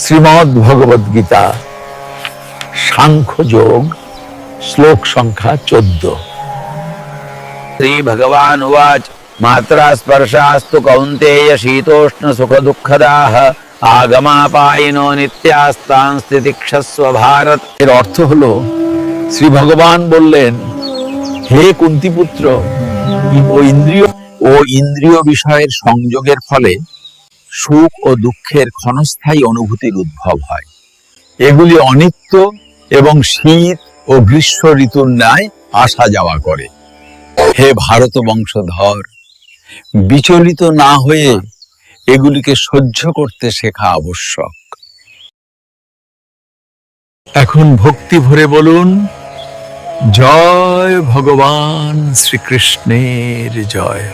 শ্রীমদ্ ভগবদ গীতা সাংখ্য যোগ শ্লোক সংখ্যা 14। श्री भगवान उवाच मात्रा स्पर्शास्तु कौन्तेय शीतोष्ण सुख दुःखदाः आगमापायिनो नित्यास्तां स्थितिक्षस्व भारत। এর অর্থ হলো, শ্রী ভগবান বললেন, হে কুন্তিপুত্র, ইন্দ্রিয় বিষয়ের সংযোগের ফলে সুখ ও দুঃখের ক্ষণস্থায়ী অনুভূতির উদ্ভব হয়। এগুলি অনিত্য এবং শীত ও গ্রীষ্ম ঋতুর ন্যায় আসা যাওয়া করে। হে ভারত বংশধর, বিচলিত না হয়ে এগুলিকে সহ্য করতে শেখা আবশ্যক। এখন ভক্তি ভরে বলুন, জয় ভগবান শ্রীকৃষ্ণের জয়।